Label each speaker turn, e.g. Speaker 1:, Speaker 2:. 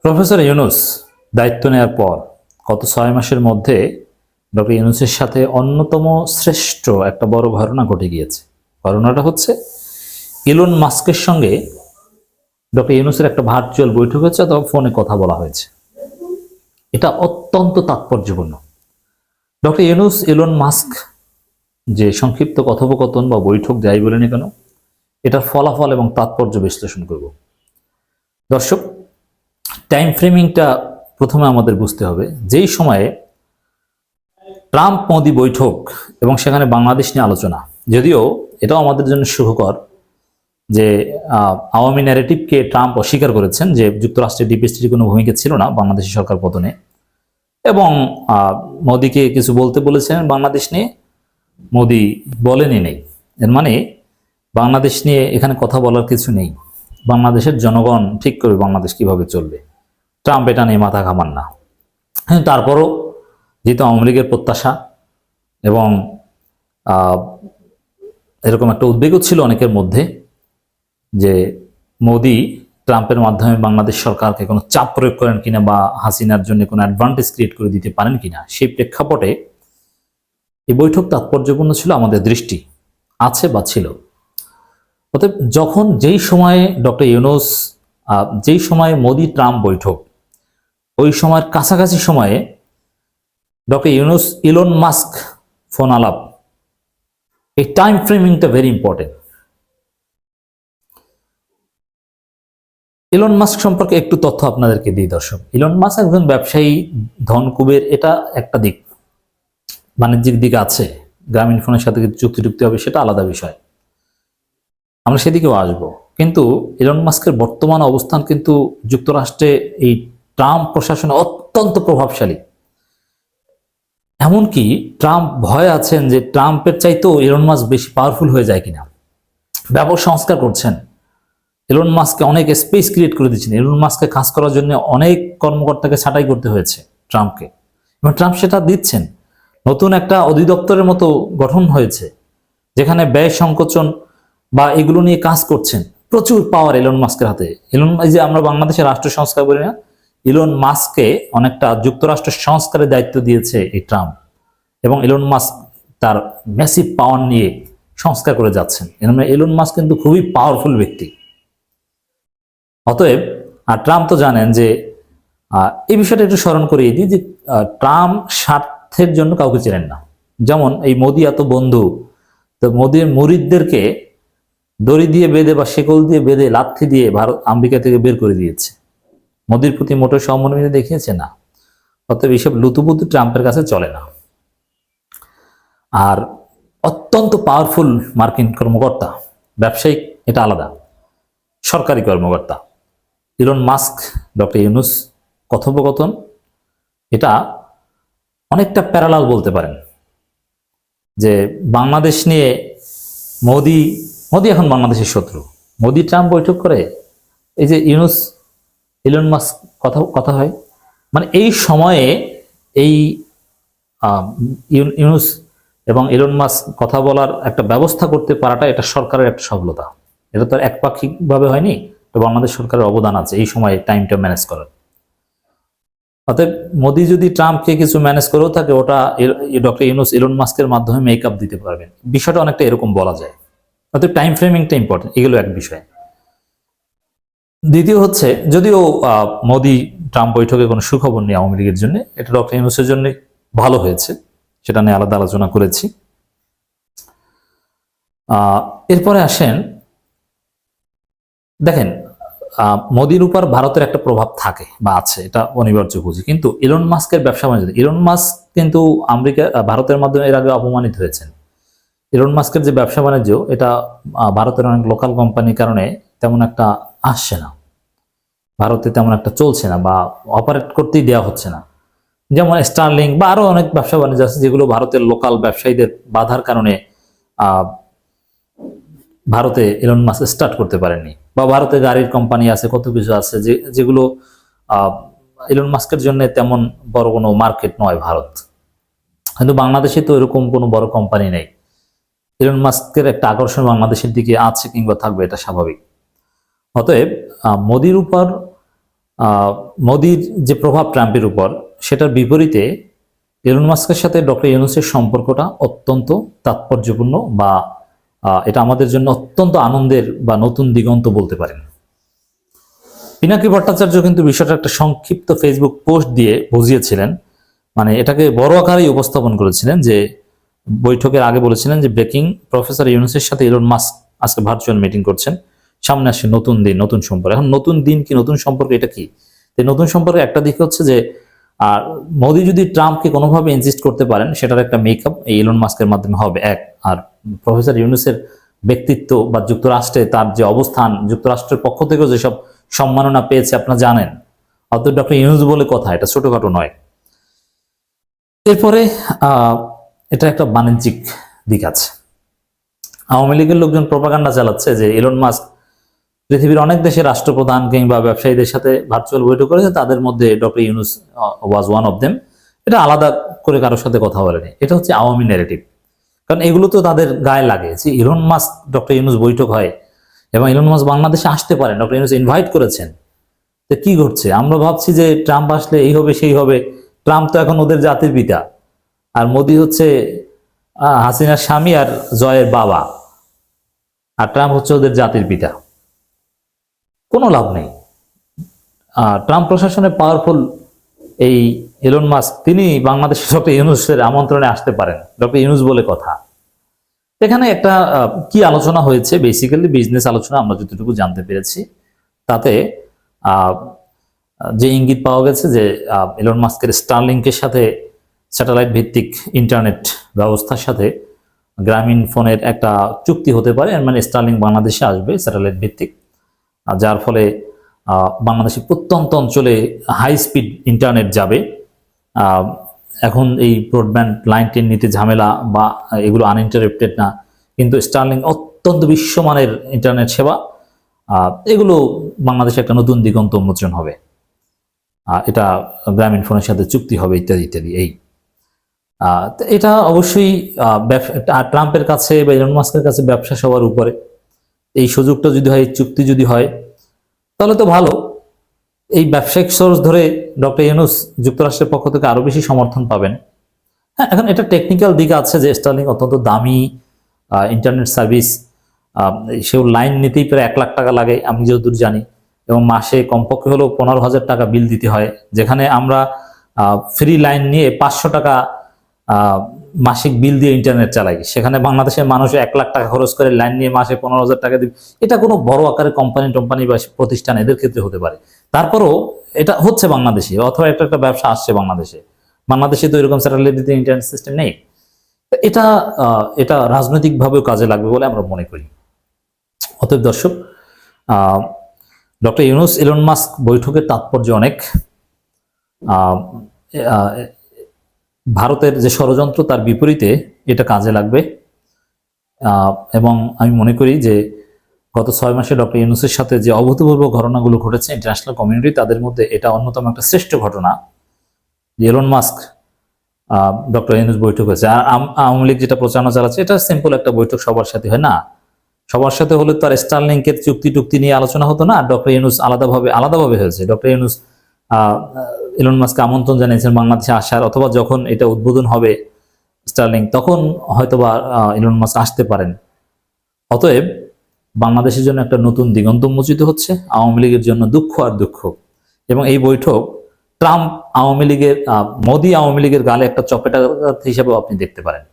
Speaker 1: Professor Yunus দায়িত্ব নেওয়ার পর গত 6 মাসের মধ্যে ডক্টর ইউনূসের সাথে অন্যতম শ্রেষ্ঠ একটা বড় ঘটনা ঘটে গিয়েছে। ঘটনাটা হচ্ছে ইলন মাস্কের সঙ্গে ডক্টর ইউনূসের একটা ভার্চুয়াল বৈঠক হয়েছে অথবা ফোনে কথা বলা হয়েছে। এটা অত্যন্ত তাৎপর্যপূর্ণ। ডক্টর ইউনূস ইলন মাস্ক যে সংক্ষিপ্ত কথোপকথন বা বৈঠক যাই বলে না কেন, এটার ফলাফল এবং তাৎপর্য বিশ্লেষণ করব। দর্শক, টাইম ফ্রেমিংটা প্রথমে আমাদের বুঝতে হবে। যেই সময়ে ট্রাম্প মোদি বৈঠক এবং সেখানে বাংলাদেশ নিয়ে আলোচনা, যদিও এটাও আমাদের জন্য সুখকর যে আওয়ামী ন্যারেটিভকে ট্রাম্প অস্বীকার করেছেন যে যুক্তরাষ্ট্রের ডিপ স্টেটের কোনো ভূমিকা ছিল না বাংলাদেশের সরকার পতনে, এবং মোদিকে কিছু বলতে বলেছেন বাংলাদেশ নিয়ে, মোদি বলেনই নেই। এর মানে বাংলাদেশ নিয়ে এখানে কথা বলার কিছু নেই। বাংলাদেশের জনগণ ঠিক করবে বাংলাদেশ কিভাবে চলবে, ট্রাম্প এটা নিয়ে মাথা ঘামান না। হ্যাঁ, তারপরও যেহেতু আওয়ামী লীগের প্রত্যাশা এবং এরকম একটা উদ্বেগও ছিল অনেকের মধ্যে যে মোদি ট্রাম্পের মাধ্যমে বাংলাদেশ সরকারকে কোনো চাপ প্রয়োগ করেন কিনা বা হাসিনার জন্য কোনো অ্যাডভান্টেজ ক্রিয়েট করে দিতে পারেন কিনা, সেই প্রেক্ষাপটে এই বৈঠক তাৎপর্যপূর্ণ ছিল, আমাদের দৃষ্টি আছে বা ছিল। অতএব যখন যেই সময়ে ডক্টর ইউনূস যেই সময়ে মোদি ট্রাম্প বৈঠক, ওই সময়ের কাছাকাছি সময়ে doctor Yunus Elon Musk phone আলাপ, এই টাইম ফ্রেমিংটা ভেরি ইম্পর্টেন্ট। ইলন মাস্ক সম্পর্কে একটু তথ্য আপনাদেরকে দিই দর্শক। ইলন মাস্ক একজন ব্যবসায়ী, ধনকুবের, এটা একটা দিক। বাণিজ্যিক দিক আছে, গ্রামীণ ফোনের সাথে চুক্তি টুক্তি হবে, সেটা আলাদা বিষয়, আমরা সেদিকেও আসবো। কিন্তু ইলন মাস্কের বর্তমান অবস্থান কিন্তু যুক্তরাষ্ট্রে এই ট্রাম্প প্রশাসনে অত্যন্ত প্রভাবশালী। এমনকি ট্রাম্প ভয় আছেন যে ট্রাম্পের চাইতেও ইলন মাস্ক বেশি পাওয়ারফুল হয়ে যায় কিনা। ব্যাপক সংস্কার করছেন, ইলন মাস্ককে অনেক স্পেস ক্রিয়েট করে দিচ্ছেন। ইলন মাস্ককে কাজ করার জন্য অনেক কর্মকর্তাকে ছাঁটাই করতে হয়েছে ট্রাম্পকে, এবং ট্রাম্প সেটা দিচ্ছেন। নতুন একটা অধিদপ্তরের মতো গঠন হয়েছে যেখানে ব্যয় সংকোচন বা এগুলো নিয়ে কাজ করছেন। প্রচুর পাওয়ার ইলন মাস্কের হাতে। এই যে আমরা বাংলাদেশের রাষ্ট্র সংস্কার বলি না, ইলন মাস্ককে অনেকটা যুক্তরাষ্ট্র সংস্কারের দায়িত্ব দিয়েছে এই ট্রাম্প, এবং ইলন মাস্ক তার ম্যাসিভ পাওয়ার নিয়ে সংস্কার করে যাচ্ছেন। ইলন মাস্ক কিন্তু খুবই পাওয়ারফুল ব্যক্তি। অতএব আর ট্রাম্প তো জানেন যে এই বিষয়টা একটু স্মরণ করিয়ে দিই যে ট্রাম্প স্বার্থের জন্য কাউকে চেনেন না। যেমন এই মোদি এত বন্ধু, তো মোদির মুরিদদেরকে দড়ি দিয়ে বেঁধে বা শেকল দিয়ে বেঁধে লাথি দিয়ে আমেরিকা থেকে বের করে দিয়েছে। মোদির প্রতি মোটর সহমর্মিতা দেখিয়েছে না। অতএব এইসব লুতুপুতু ট্রাম্পের কাছে চলে না। আর অত্যন্ত পাওয়ারফুল মার্কিন কর্মকর্তা, ব্যবসায়িক এটা আলাদা, সরকারি কর্মকর্তা। ইলন মাস্ক ডক্টর ইউনূস কথোপকথন এটা অনেকটা প্যারালাল বলতে পারেন। যে বাংলাদেশ নিয়ে মোদি এখন বাংলাদেশের শত্রু, মোদি ট্রাম্প বৈঠক করে, এই যে ইউনূস ইলন মাস্ক কথা হয়, মানে এই সময়ে এই ইউনূস এবং ইলন মাস্ক কথা বলার একটা ব্যবস্থা করতে পারাটা এটা সরকারের একটা সফলতা। এটা তো একপাক্ষিকভাবে হয়নি, তো বাংলাদেশ সরকারের অবদান আছে এই সময়ে টাইমটা ম্যানেজ করার। অতএব মোদি যদি ট্রাম্পকে কিছু ম্যানেজ করেও থাকে, ওটা ডক্টর ইউনূস ইলন মাস্কের মাধ্যমে মেকআপ দিতে পারবেন। বিষয়টা অনেকটা এরকম বলা যায়। অতএব টাইম ফ্রেমিংটা ইম্পর্টেন্ট, এগুলো এক বিষয়। দ্বিতীয় হচ্ছে, যদিও মোদি ট্রাম্প বৈঠকে কোনো সুখবর নেই আওয়ামী লীগের জন্য, এটা ডক্টর ইউনূসের জন্য ভালো হয়েছে, সেটা নিয়ে আলাদা আলোচনা করেছি। এরপরে আসেন, দেখেন মোদির উপর ভারতের একটা প্রভাব থাকে বা আছে, এটা অনিবার্য বুঝি। কিন্তু ইলন মাস্কের ব্যবসা বাণিজ্য, ইলন মাস্ক কিন্তু ভারতের মাধ্যমে এর আগে অপমানিত হয়েছেন। ইলন মাস্কের যে ব্যবসা বাণিজ্য, এটা ভারতের অনেক লোকাল কোম্পানির কারণে তেমন একটা আসছে না, ভারতে তেমন একটা চলছে না বা অপারেট করতেই দেওয়া হচ্ছে না। যেমন স্টারলিংক বা আরো অনেক ব্যবসা বাণিজ্য আছে যেগুলো ভারতের লোকাল ব্যবসায়ীদের বাধার কারণে ভারতে ইলন মাস্ক স্টার্ট করতে পারেননি। বা ভারতে গাড়ির কোম্পানি আছে, কত কিছু আছে যেগুলো ইলন মাস্কের জন্য তেমন বড় কোনো মার্কেট নয় ভারত। কিন্তু বাংলাদেশে তো এরকম কোনো বড় কোম্পানি নেই। ইলন মাস্কের একটা আকর্ষণ বাংলাদেশের দিকে আছে কিংবা থাকবে, এটা স্বাভাবিক। অতএব মোদির উপর মোদির যে প্রভাব ট্রাম্পের উপর, সেটার বিপরীতে ইলন মাস্কের সাথে ডক্টর ইউনূসের সম্পর্কটা অত্যন্ত তাৎপর্যপূর্ণ, বা এটা আমাদের জন্য অত্যন্ত আনন্দের বা নতুন দিগন্ত বলতে পারেন। পিনাকি ভট্টাচার্য কিন্তু বিষয়টা একটা সংক্ষিপ্ত ফেসবুক পোস্ট দিয়ে বুঝিয়েছিলেন, মানে এটাকে বড় আকারেই উপস্থাপন করেছিলেন, যে বৈঠকের আগে বলেছিলেন যে ব্রেকিং, প্রফেসর ইউনূসের সাথে ইলন মাস্ক আজকে ভার্চুয়াল মিটিং করছেন, সামনে আসছে নতুন দিন, নতুন সম্পর্ক। এখন নতুন দিন কি নতুন সম্পর্ক, এটা কি? নতুন সম্পর্কে একটা দিক হচ্ছে যে আর মোদি যদি ট্রাম্পকে কোনোভাবে ইনসিস্ট করতে পারেন, সেটার একটা মেকআপ এই ইলন মাস্কের মাধ্যমে হবে এক। আর প্রফেসর ইউনূসের ব্যক্তিত্ব বা যুক্তরাষ্ট্রে তার যে অবস্থান, যুক্তরাষ্ট্রের পক্ষ থেকেও যেসব সম্মাননা পেয়েছে আপনারা জানেন, অত ডক্টর ইউনূস বলে কথা, এটা ছোটখাটো নয়। এরপরে এটা একটা বাণিজ্যিক দিক আছে। আওয়ামী লীগের লোকজন প্রোপাগান্ডা চালাচ্ছে যে ইলন মাস্ক পৃথিবীর অনেক দেশের রাষ্ট্রপ্রধান কিংবা ব্যবসায়ীদের সাথে ভার্চুয়াল বৈঠক করেছে, তাদের মধ্যে doctor Yunus was one of them. এটা আলাদা করে কারোর সাথে কথা বলেনি, এটা হচ্ছে আওয়ামী ন্যারেটিভ। কারণ এগুলো তো তাদের গায়ে লাগে যে ইলন মাস্ক ডক্টর ইউনূস বৈঠক হয় এবং ইলন মাস্ক বাংলাদেশে আসতে পারেন, ডক্টর ইউনূস ইনভাইট করেছেন। তো কি ঘটছে? আমরা ভাবছি যে ট্রাম্প আসলে এই হবে সেই হবে। ট্রাম্প তো এখন ওদের জাতির পিতা, আর মোদি হচ্ছে হাসিনার স্বামী আর জয়ের বাবা, আর ট্রাম্প হচ্ছে ওদের জাতির পিতা। কোনো লাভ নেই। ট্রাম্প প্রশাসনে পাওয়ারফুল এই ইলন মাস্ক, তিনি বাংলাদেশের ডক্টর ইউনূসের আমন্ত্রণে আসতে পারেন, ডক্টর ইউনূস বলে কথা। এখানে একটা কি আলোচনা হয়েছে, বেসিক্যালি বিজনেস আলোচনা আমরা যতটুকু জানতে পেরেছি, তাতে যে ইঙ্গিত পাওয়া গেছে যে ইলন মাস্কের স্টারলিংকের সাথে, স্যাটেলাইট ভিত্তিক ইন্টারনেট ব্যবস্থার সাথে গ্রামীণ ফোনের একটা চুক্তি হতে পারে। মানে স্টারলিং বাংলাদেশে আসবে স্যাটেলাইট ভিত্তিক, যার ফলে বাংলাদেশের প্রত্যন্ত অঞ্চলে হাই স্পিড ইন্টারনেট যাবে। এখন এই ব্রডব্যান্ড লাইন টেন নিতে ঝামেলা বা এগুলো আনইন্টারাপ্টেড না, কিন্তু স্টারলিং অত্যন্ত বিশ্বমানের ইন্টারনেট সেবা, এগুলো বাংলাদেশে একটা নতুন দিগন্ত উন্মোচন হবে। এটা গ্রামীণ ফোনের সাথে চুক্তি হবে ইত্যাদি ইত্যাদি। এটা অবশ্যই ট্রাম্পের কাছে বা ইলন মাস্কের কাছে ব্যবসা সবার উপরে। এই সুযোগটা যদি হয়, চুক্তি যদি হয়, তাহলে তো ভালো। এই ব্যবসায়িক সোর্স ধরে ডক্টর ইউনূস যুক্তরাষ্ট্রের পক্ষ থেকে আরো বেশি সমর্থন পাবেন। হ্যাঁ, এখন এটা টেকনিক্যাল দিক আছে যে স্টারলিং অত্যন্ত দামি ইন্টারনেট সার্ভিস, সেও লাইন নিতেই প্রায় 1 লাখ টাকা লাগে আমি যতদূর জানি, এবং মাসে কমপক্ষে হলেও 15,000 টাকা বিল দিতে হয়। যেখানে আমরা ফ্রি লাইন নিয়ে 500 টাকা মাসিক বিল দিয়ে ইন্টারনেট চালাই, সেখানে বাংলাদেশের মানুষ 1 লাখ টাকা খরচ করে লাইন নিয়ে মাসে 15,000 টাকা দিবে। এটা কোনো বড় আকারের কোম্পানি বা প্রতিষ্ঠান এদের ক্ষেত্রে হতে পারে, তারপরও এটা হচ্ছে বাংলাদেশে, অথবা একটা ব্যবসা আসছে বাংলাদেশে তো এরকম স্যাটেলাইট ইন্টারনেট সিস্টেম নেই। এটা রাজনৈতিকভাবেও কাজে লাগবে বলে আমরা মনে করি। অতএব দর্শক, ডক্টর ইউনূস ইলন মাস্ক বৈঠকের তাৎপর্য অনেক। ভারতের যে ষড়যন্ত্র, তার বিপরীতে এটা কাজে লাগবে, এবং আমি মনে করি যে গত 6 মাসে ডক্টর ইউনূসের সাথে যে অভূতপূর্ব ঘটনাগুলো ঘটেছে ইন্টারন্যাশনাল কমিউনিটি, তাদের মধ্যে এটা অন্যতম একটা শ্রেষ্ঠ ঘটনা যে ইলন মাস্ক ডক্টর ইউনূস বৈঠক হয়েছে। আর আওয়ামী লীগ যেটা প্রচারণা চালাচ্ছে, এটা সিম্পল একটা বৈঠক, সবার সাথে হয় না। সবার সাথে হলে তো আর স্টারলিংকের চুক্তি নিয়ে আলোচনা হতো না। ডক্টর ইউনূস আলাদাভাবে হয়েছে। ডক্টর ইউনূস ইলন মাস্ককে আমন্ত্রণ জানিয়েছেন বাংলাদেশে আসার, অথবা যখন এটা উদ্বোধন হবে স্টারলিং, তখন হয়তোবা ইলন মাস্ক আসতে পারেন। অতএব বাংলাদেশের জন্য একটা নতুন দিগন্ত উন্মোচিত হচ্ছে, আওয়ামী লীগের জন্য দুঃখ আর দুঃখ। এবং এই বৈঠক মোদি আওয়ামী লীগের গালে একটা চপেটাঘাত হিসেবেও আপনি দেখতে পারেন।